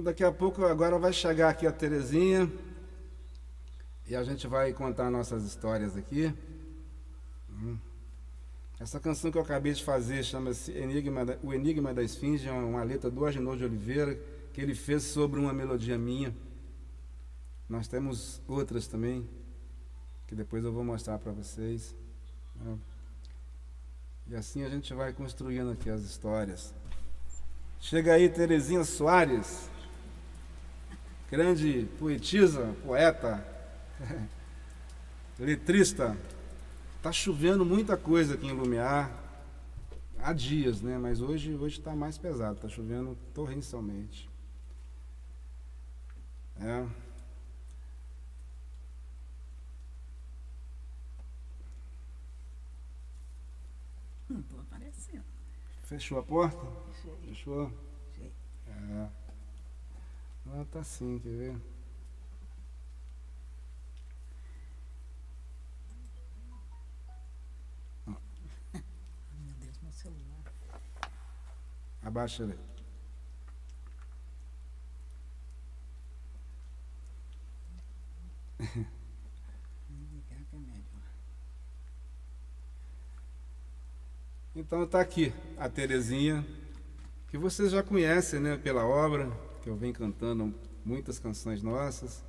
daqui a pouco, agora vai chegar aqui a Terezinha e a gente vai contar nossas histórias aqui. Essa canção que eu acabei de fazer chama-se O Enigma da Esfinge, é uma letra do Agenor de Oliveira, que ele fez sobre uma melodia minha. Nós temos outras também, que depois eu vou mostrar para vocês. E assim a gente vai construindo aqui as histórias. Chega aí Terezinha Soares, grande poetisa, poeta, letrista. Está chovendo muita coisa aqui em Lumiar, há dias, né? Mas hoje está mais pesado, está chovendo torrencialmente. Não estou aparecendo. Fechou a porta? Fechei. Fechou? Fechei. Não, tá sim, quer ver? Meu Deus, meu celular. Abaixa ele. Ligar que é melhor. Então está aqui a Terezinha, que vocês já conhecem, né, pela obra, que eu venho cantando muitas canções nossas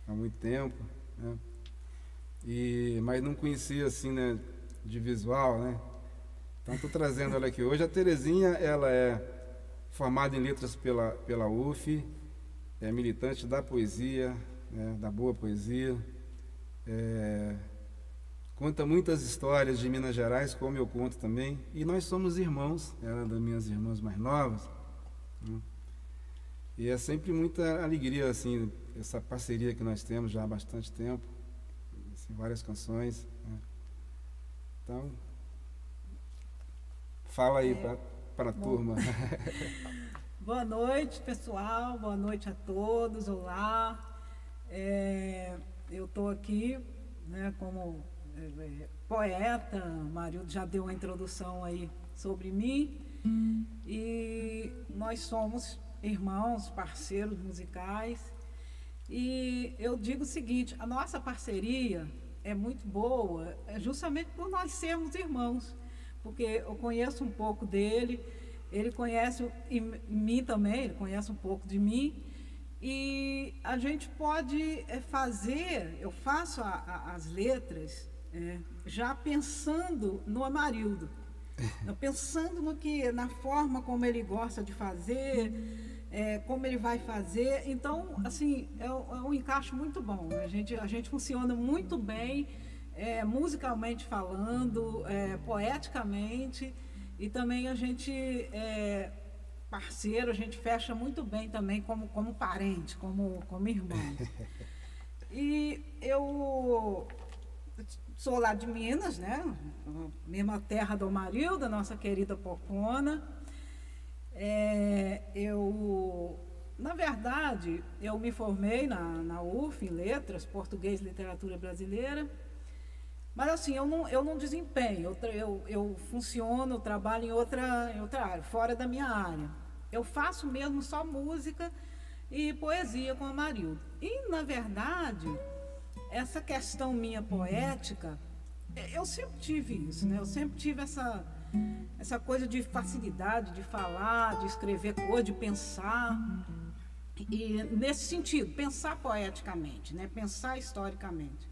há muito tempo, né? Mas não conhecia assim, né, de visual, né? Então estou trazendo ela aqui hoje. A Terezinha, ela é formada em letras pela UF, é militante da poesia, né, da boa poesia, conta muitas histórias de Minas Gerais, como eu conto também, e nós somos irmãos, ela é das minhas irmãs mais novas, né? E é sempre muita alegria, assim, essa parceria que nós temos já há bastante tempo, assim, várias canções, né? Então, fala aí para a turma. Boa noite, pessoal. Boa noite a todos. Olá. Eu estou aqui, né, como poeta. Marildo já deu uma introdução aí sobre mim. E nós somos irmãos, parceiros musicais. E eu digo o seguinte, a nossa parceria é muito boa, justamente por nós sermos irmãos, porque eu conheço um pouco dele, ele conhece mim também, ele conhece um pouco de mim, e a gente pode fazer, eu faço as letras já pensando no Amarildo, pensando na forma como ele gosta de fazer, como ele vai fazer. Então, assim, é um encaixe muito bom. A gente funciona muito bem, musicalmente falando, poeticamente, e também a gente parceiro, a gente fecha muito bem também como parente, como irmão. E eu sou lá de Minas, né? Mesma terra do Amarildo, da nossa querida Pocona. Na verdade, eu me formei na UF em Letras, Português e Literatura Brasileira, mas assim, eu não desempenho, eu funciono, eu trabalho em outra área, fora da minha área. Eu faço mesmo só música e poesia com a Amarildo. E, na verdade, essa questão minha poética, eu sempre tive isso, né? Eu sempre tive essa coisa de facilidade de falar, de escrever coisa, de pensar. E nesse sentido, pensar poeticamente, né? Pensar historicamente.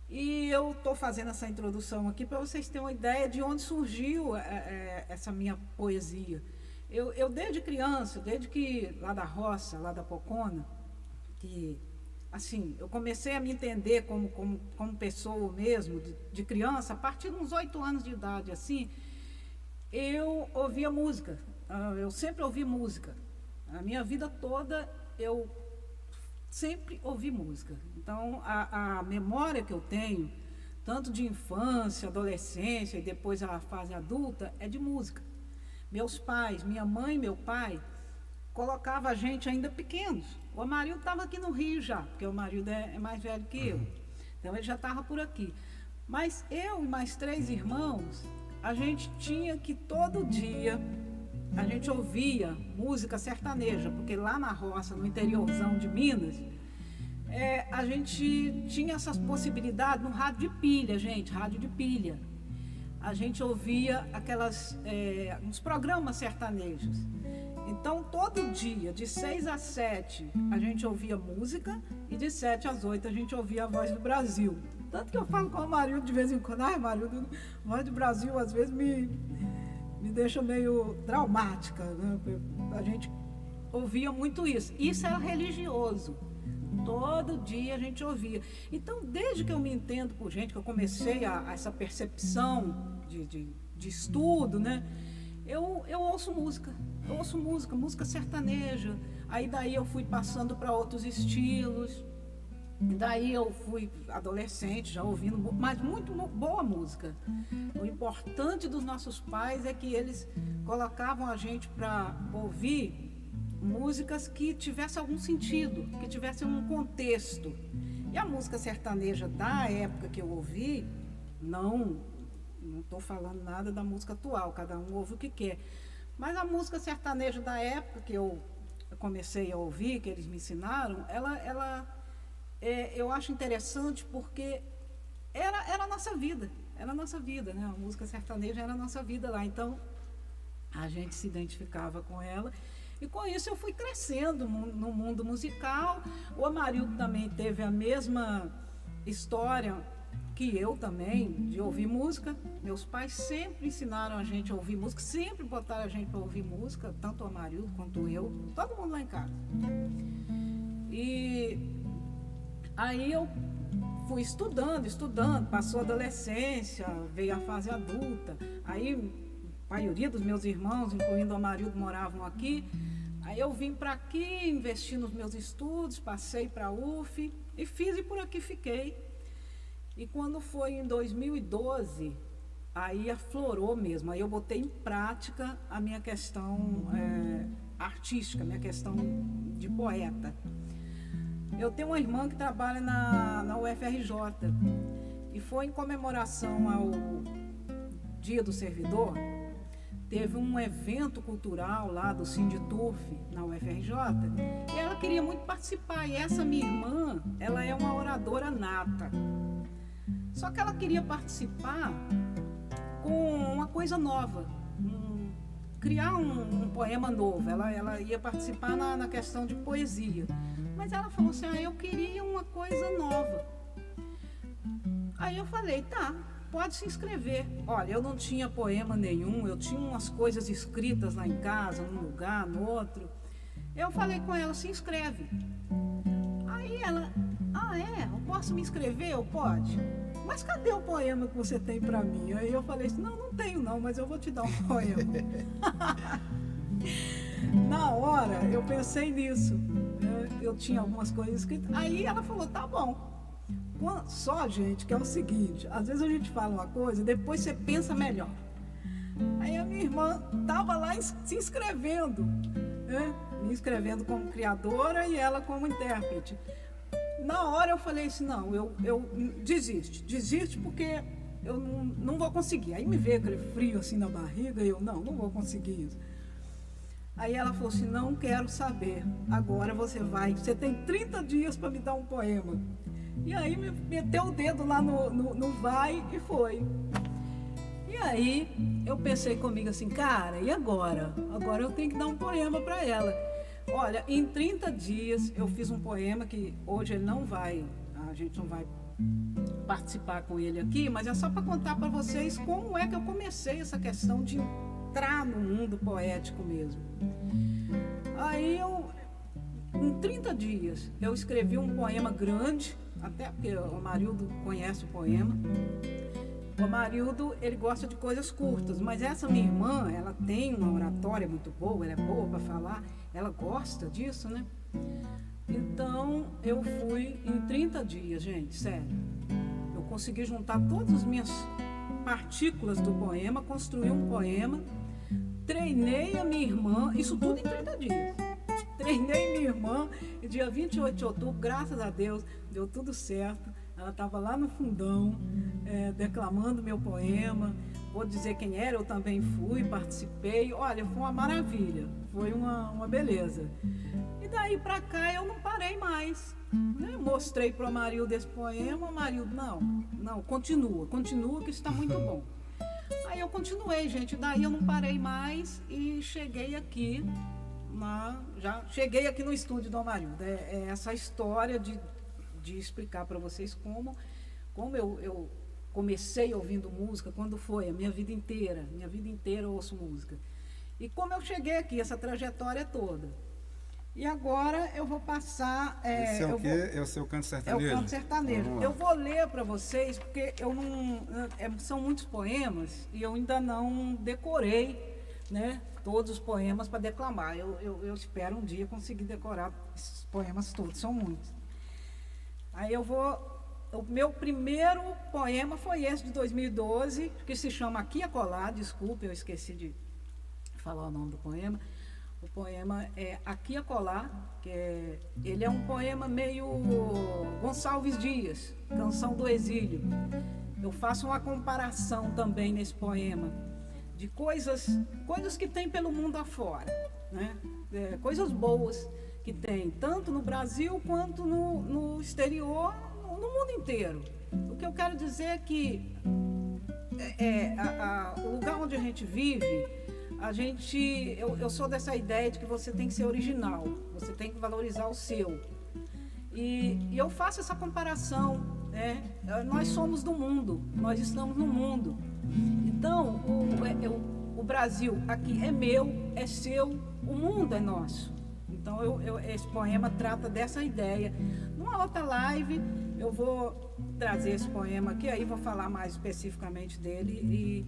E eu estou fazendo essa introdução aqui para vocês terem uma ideia de onde surgiu essa minha poesia. Eu desde criança, desde que lá da roça, lá da Pocona, que assim, eu comecei a me entender como pessoa mesmo, de criança, a partir de uns 8 anos de idade, assim, eu ouvia música, eu sempre ouvi música. A minha vida toda eu sempre ouvi música. Então, a memória que eu tenho, tanto de infância, adolescência e depois a fase adulta, é de música. Meus pais, minha mãe e meu pai, colocava a gente ainda pequenos. O Amarildo estava aqui no Rio já, porque o Amarildo é mais velho que eu. Então ele já estava por aqui. Mas eu e mais 3 irmãos, a gente tinha que todo dia a gente ouvia música sertaneja, porque lá na roça, no interiorzão de Minas, a gente tinha essas possibilidades no rádio de pilha, gente, rádio de pilha. A gente ouvia uns programas sertanejos. Então, todo dia, de 6 às 7, a gente ouvia música e de 7 às 8 a gente ouvia a Voz do Brasil. Tanto que eu falo com o Marildo de vez em quando, Marildo, a Voz do Brasil às vezes me deixa meio traumática, né? A gente ouvia muito isso. Isso era religioso. Todo dia a gente ouvia. Então, desde que eu me entendo por gente, que eu comecei essa percepção de estudo, né? Eu ouço música. Eu ouço música sertaneja. Aí daí eu fui passando para outros estilos. Daí eu fui adolescente, já ouvindo, mas muito boa música. O importante dos nossos pais é que eles colocavam a gente para ouvir músicas que tivessem algum sentido, que tivessem um contexto. E a música sertaneja da época que eu ouvi, não estou falando nada da música atual, cada um ouve o que quer. Mas a música sertaneja da época que eu comecei a ouvir, que eles me ensinaram, eu acho interessante porque era a nossa vida, né? A música sertaneja era a nossa vida lá, então a gente se identificava com ela. E com isso eu fui crescendo no mundo musical. O Amarildo também teve a mesma história que eu também, de ouvir música. Meus pais sempre ensinaram a gente a ouvir música, sempre botaram a gente para ouvir música, tanto o Amarildo quanto eu, todo mundo lá em casa. E aí eu fui estudando, passou a adolescência, veio a fase adulta. Aí a maioria dos meus irmãos, incluindo o Amarildo, moravam aqui. Aí eu vim para aqui, investi nos meus estudos, passei para a UF e fiz e por aqui fiquei. E quando foi em 2012, aí aflorou mesmo. Aí eu botei em prática a minha questão artística, a minha questão de poeta. Eu tenho uma irmã que trabalha na UFRJ e foi em comemoração ao Dia do Servidor. Teve um evento cultural lá do Sinditurf, na UFRJ, e ela queria muito participar. E essa minha irmã, ela é uma oradora nata. Só que ela queria participar com uma coisa nova, criar um poema novo. Ela ia participar na questão de poesia. Mas ela falou assim, eu queria uma coisa nova. Aí eu falei, tá, pode se inscrever. Olha, eu não tinha poema nenhum, eu tinha umas coisas escritas lá em casa, num lugar, no outro. Eu falei com ela, se inscreve. Aí ela, eu posso me inscrever? Eu pode. Mas cadê o poema que você tem pra mim? Aí eu falei assim, não tenho não, mas eu vou te dar um poema. Na hora, eu pensei nisso. Eu tinha algumas coisas escritas. Aí ela falou, tá bom. Só, gente, que é o seguinte, às vezes a gente fala uma coisa e depois você pensa melhor. Aí a minha irmã estava lá se inscrevendo, né? Me inscrevendo como criadora e ela como intérprete. Na hora eu falei assim, não, eu desiste porque eu não vou conseguir. Aí me veio aquele frio assim na barriga e eu, não vou conseguir isso. Aí ela falou assim, não quero saber, agora você tem 30 dias para me dar um poema. E aí me meteu o dedo lá no vai e foi. E aí eu pensei comigo assim, cara, e agora? Agora eu tenho que dar um poema para ela. Olha, em 30 dias eu fiz um poema que hoje ele a gente não vai participar com ele aqui, mas é só para contar para vocês como é que eu comecei essa questão de entrar no mundo poético mesmo. Aí em 30 dias, eu escrevi um poema grande, até porque o Amarildo conhece o poema. O Amarildo, ele gosta de coisas curtas, mas essa minha irmã, ela tem uma oratória muito boa, ela é boa para falar, ela gosta disso, né? Então, eu fui em 30 dias, gente, sério. Eu consegui juntar todas as minhas partículas do poema, construí um poema, treinei a minha irmã, isso tudo em 30 dias. Treinei minha irmã e dia 28 de outubro, graças a Deus, deu tudo certo. Ela estava lá no fundão, declamando meu poema. Vou dizer quem era, eu também fui, participei. Olha, foi uma maravilha, foi uma beleza. E daí para cá eu não parei mais. Né? Mostrei para o Amarildo esse poema, o Amarildo, não, continua que está muito bom. Aí eu continuei, gente, daí eu não parei mais e cheguei aqui, já cheguei aqui no estúdio do Amarildo. É essa história de explicar para vocês como eu comecei ouvindo música, quando foi, a minha vida inteira eu ouço música. E como eu cheguei aqui, essa trajetória toda. E agora eu vou passar... Esse é o quê? É o seu canto sertanejo? É o canto sertanejo. Eu vou ler para vocês, porque eu não... são muitos poemas e eu ainda não decorei, né, todos os poemas para declamar. Eu espero um dia conseguir decorar esses poemas todos, são muitos. Aí eu vou... O meu primeiro poema foi esse de 2012, que se chama Aqui e Acolá. Desculpe, eu esqueci de falar o nome do poema. O poema é Aqui e Acolá, ele é um poema meio Gonçalves Dias, Canção do Exílio. Eu faço uma comparação também nesse poema de coisas que tem pelo mundo afora, né? Coisas boas que tem, tanto no Brasil quanto no exterior, no mundo inteiro. O que eu quero dizer é que o lugar onde a gente vive, eu sou dessa ideia de que você tem que ser original, você tem que valorizar o seu. E eu faço essa comparação, né? Nós somos do mundo, nós estamos no mundo. Então, o Brasil aqui é meu, é seu, o mundo é nosso. Então, esse poema trata dessa ideia. Numa outra live, eu vou trazer esse poema aqui, aí vou falar mais especificamente dele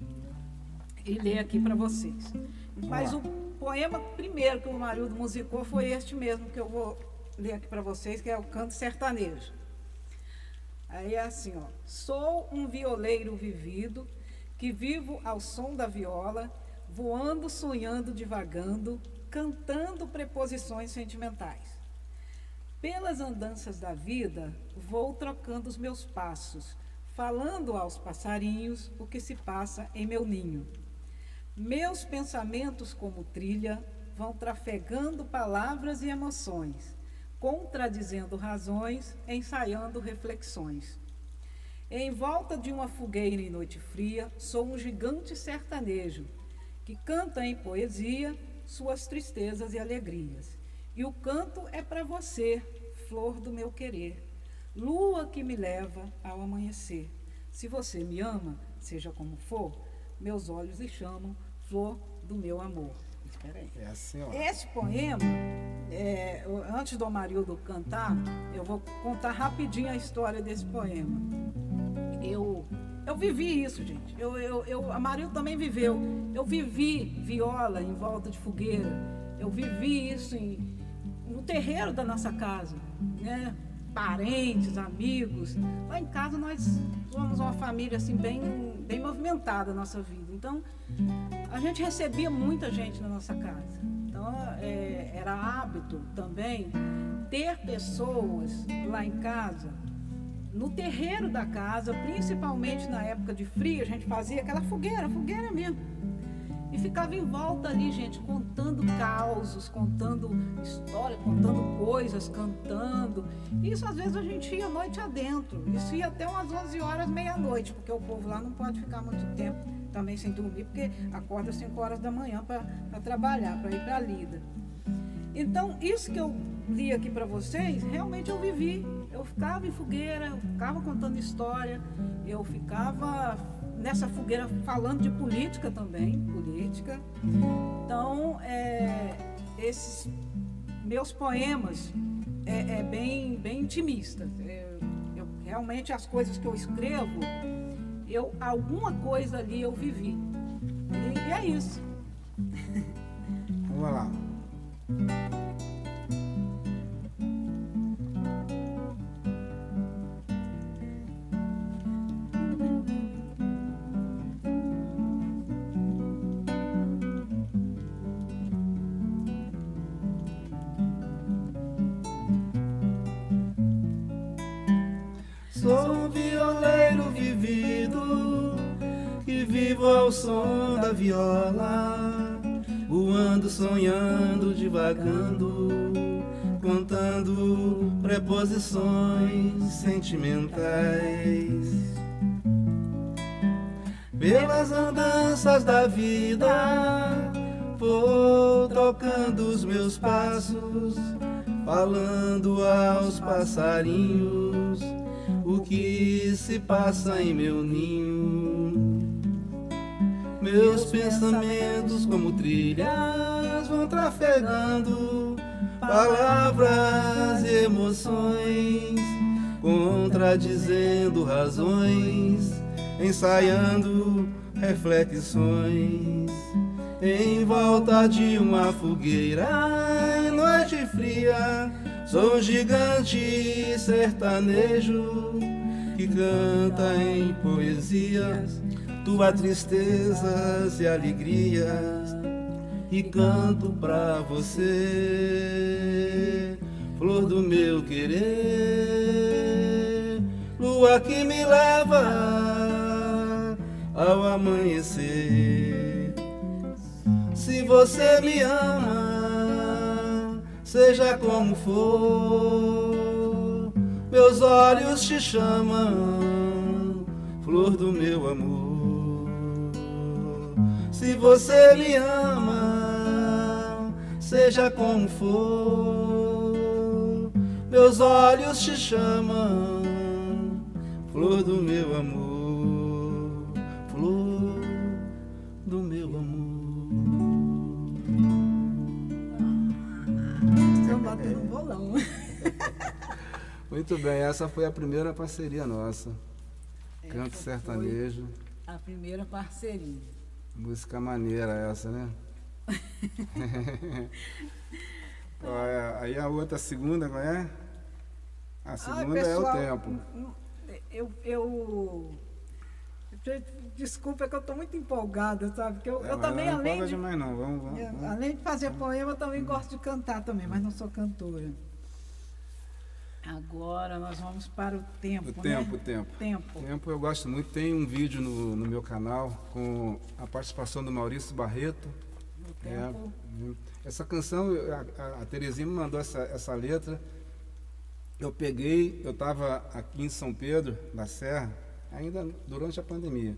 e ler aqui para vocês. Mas o poema primeiro que o Amarildo musicou foi este mesmo, que eu vou ler aqui para vocês, que é o Canto Sertanejo. Aí é assim, ó. Sou um violeiro vivido, que vivo ao som da viola, voando, sonhando, divagando, cantando preposições sentimentais. Pelas andanças da vida, vou trocando os meus passos, falando aos passarinhos o que se passa em meu ninho. Meus pensamentos, como trilha, vão trafegando palavras e emoções, contradizendo razões, ensaiando reflexões. Em volta de uma fogueira em noite fria, sou um gigante sertanejo, que canta em poesia suas tristezas e alegrias. E o canto é para você, flor do meu querer, lua que me leva ao amanhecer. Se você me ama, seja como for, meus olhos lhe chamam, flor do meu amor. Espera aí. É assim, ó. Esse poema, antes do Amarildo cantar, eu vou contar rapidinho a história desse poema. Eu vivi isso, gente. Amarildo também viveu. Eu vivi viola em volta de fogueira. Eu vivi isso no terreiro da nossa casa, né? Parentes, amigos. Lá em casa nós somos uma família assim bem movimentada a nossa vida. Então, a gente recebia muita gente na nossa casa. Então, era hábito também ter pessoas lá em casa, no terreiro da casa, principalmente na época de frio, a gente fazia aquela fogueira mesmo. E ficava em volta ali, gente, contando causos, contando história, contando coisas, cantando. Isso às vezes a gente ia noite adentro. Isso ia até umas 11 horas, meia-noite, porque o povo lá não pode ficar muito tempo também sem dormir, porque acorda às 5 horas da manhã para trabalhar, para ir para a lida. Então, isso que eu li aqui para vocês, realmente eu vivi. Eu ficava em fogueira, eu ficava contando história, eu ficava nessa fogueira falando de política também, Então, esses meus poemas bem intimistas. Realmente as coisas que eu escrevo, alguma coisa ali eu vivi. E é isso. Vamos lá. Sou ao som da viola, voando, sonhando, divagando, contando preposições sentimentais. Pelas andanças da vida, vou trocando os meus passos, falando aos passarinhos o que se passa em meu ninho. Meus pensamentos como trilhas vão trafegando palavras e emoções, contradizendo razões, ensaiando reflexões em volta de uma fogueira em noite fria. Sou um gigante sertanejo que canta em poesias tuas tristezas e alegrias, e canto pra você, flor do meu querer, lua que me leva ao amanhecer. Se você me ama, seja como for, meus olhos te chamam, flor do meu amor. Se você me ama, seja como for, meus olhos te chamam, flor do meu amor, flor do meu amor. Estou batendo bolão. Muito bem, essa foi a primeira parceria nossa. Canto Essa sertanejo. foi a primeira parceria. Música maneira essa, né? Aí a outra, a segunda, qual é? A segunda é o tempo. Desculpa, é que eu estou muito empolgada, sabe? Porque eu Mas também, não além empolga de, demais, não. Vamos. além de fazer poema, eu também gosto de cantar também, mas não sou cantora. Agora nós vamos para o tempo, O tempo, né? o tempo. Tempo. O tempo eu gosto muito. Tem um vídeo no meu canal com a participação do Maurício Barreto. O tempo. Essa canção, a Terezinha me mandou essa letra. Eu peguei, eu estava aqui em São Pedro da Serra, ainda durante a pandemia.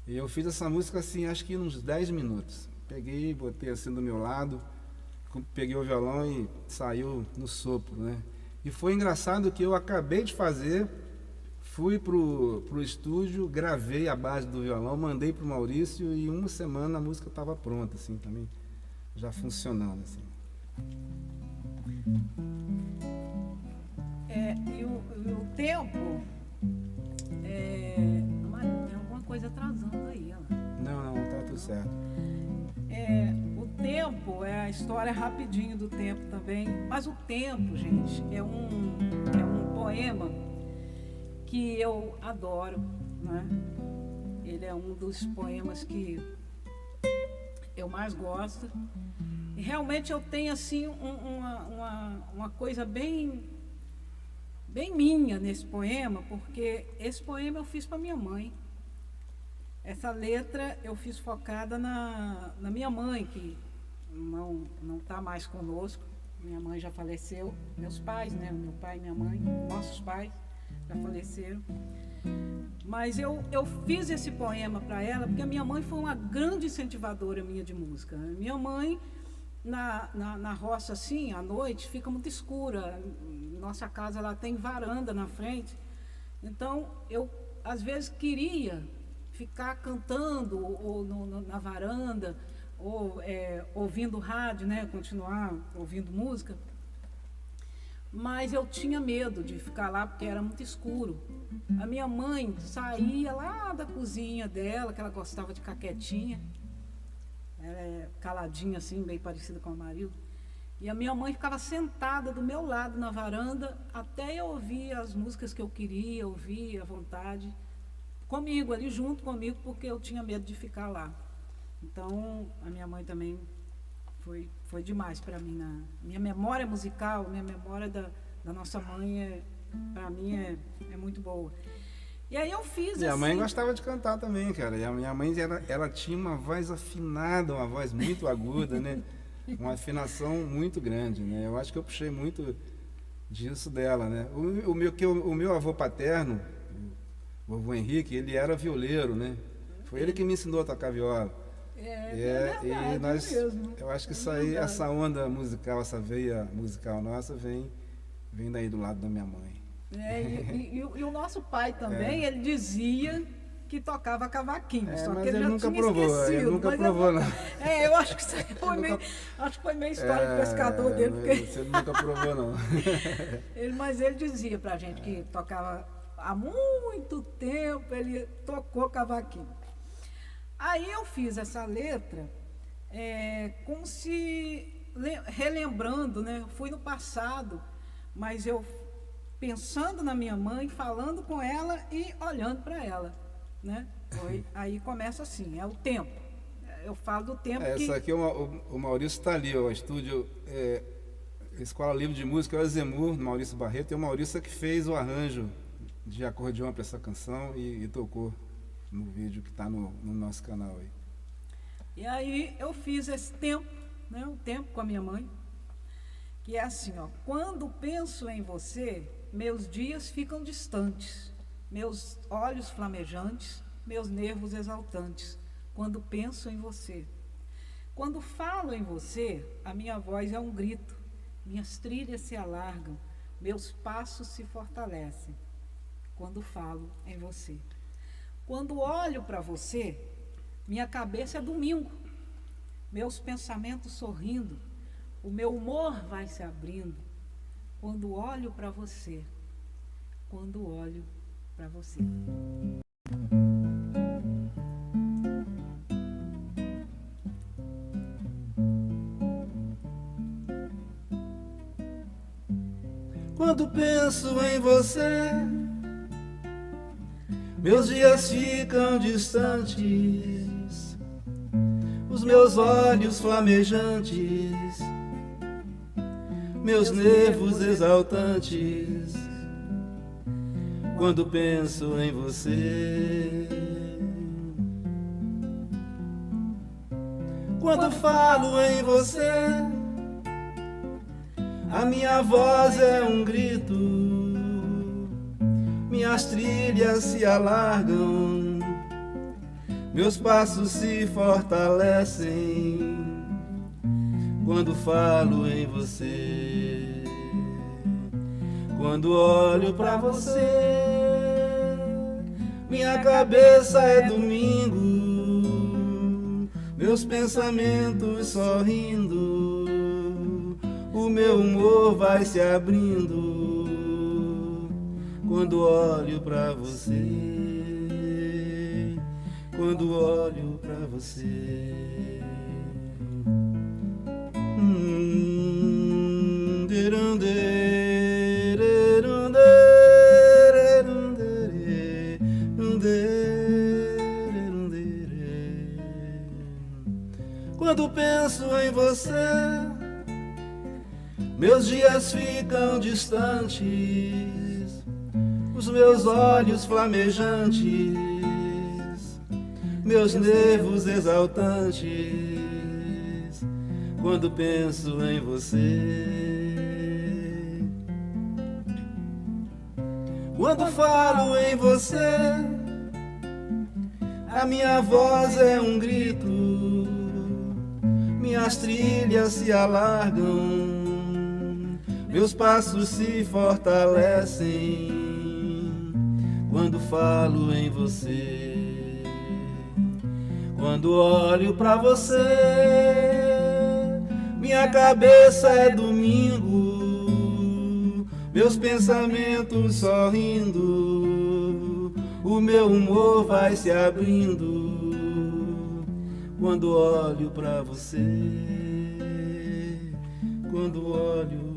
E eu fiz essa música assim, acho que uns 10 minutos. Peguei, botei assim do meu lado, peguei o violão e saiu no sopro, né? E foi engraçado que eu acabei de fazer, fui pro estúdio, gravei a base do violão, mandei pro Maurício e em uma semana a música estava pronta, assim, também, já funcionando, assim. E o tempo, Maria, tem alguma coisa atrasando aí, ó. Não, tá tudo certo. O tempo é a história rapidinho do tempo também, mas o tempo, gente, é um poema que eu adoro, né? Ele é um dos poemas que eu mais gosto. E realmente eu tenho assim uma coisa bem minha nesse poema, porque esse poema eu fiz para minha mãe. Essa letra eu fiz focada na minha mãe, que não está mais conosco. Minha mãe já faleceu, meus pais, né? Meu pai e minha mãe, nossos pais já faleceram. Mas eu fiz esse poema para ela porque a minha mãe foi uma grande incentivadora minha de música. Minha mãe, na roça assim, à noite, fica muito escura. Nossa casa ela tem varanda na frente. Então, eu às vezes queria ficar cantando ou na varanda, ou ouvindo rádio, né? Continuar ouvindo música. Mas eu tinha medo de ficar lá porque era muito escuro. A minha mãe saía lá da cozinha dela, que ela gostava de ficar quietinha, caladinha assim, bem parecida com o marido. E a minha mãe ficava sentada do meu lado na varanda até eu ouvir as músicas que eu queria ouvir à vontade, comigo, ali junto comigo, porque eu tinha medo de ficar lá. Então, a minha mãe também foi demais para mim. Minha memória musical, minha memória da nossa mãe, para mim, é muito boa. E aí eu fiz Minha assim. mãe gostava de cantar também, cara. E a minha mãe, ela tinha uma voz afinada, uma voz muito aguda, né? Uma afinação muito grande, né? Eu acho que eu puxei muito disso dela, né? O meu avô paterno, o vovô Henrique, ele era violeiro, né? Foi ele que me ensinou a tocar viola. É verdade, e nós, mesmo. eu acho que É isso aí, verdade. essa onda musical, essa veia musical nossa, vem daí do lado da minha mãe. E o nosso pai também, ele dizia que tocava cavaquinho, só mas que ele ele já nunca tinha provou, esquecido. ele nunca mas provou, não. Eu acho que isso aí foi meio, acho que foi meio história de pescador dele, porque Você nunca provou, não. mas ele dizia pra gente que tocava há muito tempo, ele tocou cavaquinho. Aí eu fiz essa letra como se relembrando, né? Fui no passado, mas eu pensando na minha mãe, falando com ela e olhando para ela, né? Aí começa assim, é o tempo. Eu falo do tempo que... Essa aqui, o Maurício está ali, o estúdio, Escola Livre de Música, é o Zemur, Maurício Barreto, e o Maurício que fez o arranjo de acordeão para essa canção e tocou no vídeo que está no nosso canal aí. E aí eu fiz esse tempo, né? O tempo com a minha mãe, que é assim, ó: quando penso em você, meus dias ficam distantes, meus olhos flamejantes, meus nervos exaltantes, quando penso em você. Quando falo em você, a minha voz é um grito, minhas trilhas se alargam, meus passos se fortalecem, quando falo em você. Quando olho para você, minha cabeça é domingo, meus pensamentos sorrindo, o meu humor vai se abrindo, quando olho para você, quando olho para você. Quando penso em você, meus dias ficam distantes, os meus olhos flamejantes, meus nervos exaltantes, quando penso em você. Quando falo em você, a minha voz é um grito, minhas trilhas se alargam, meus passos se fortalecem, quando falo em você. Quando olho pra você, minha cabeça é domingo, meus pensamentos sorrindo, o meu humor vai se abrindo, quando olho pra você, quando olho pra você. Quando penso em você, meus dias ficam distantes, os meus olhos flamejantes, meus nervos exaltantes, quando penso em você. Quando falo em você, a minha voz é um grito, minhas trilhas se alargam, meus passos se fortalecem, quando falo em você. Quando olho pra você, minha cabeça é domingo, meus pensamentos sorrindo, o meu humor vai se abrindo, quando olho pra você, quando olho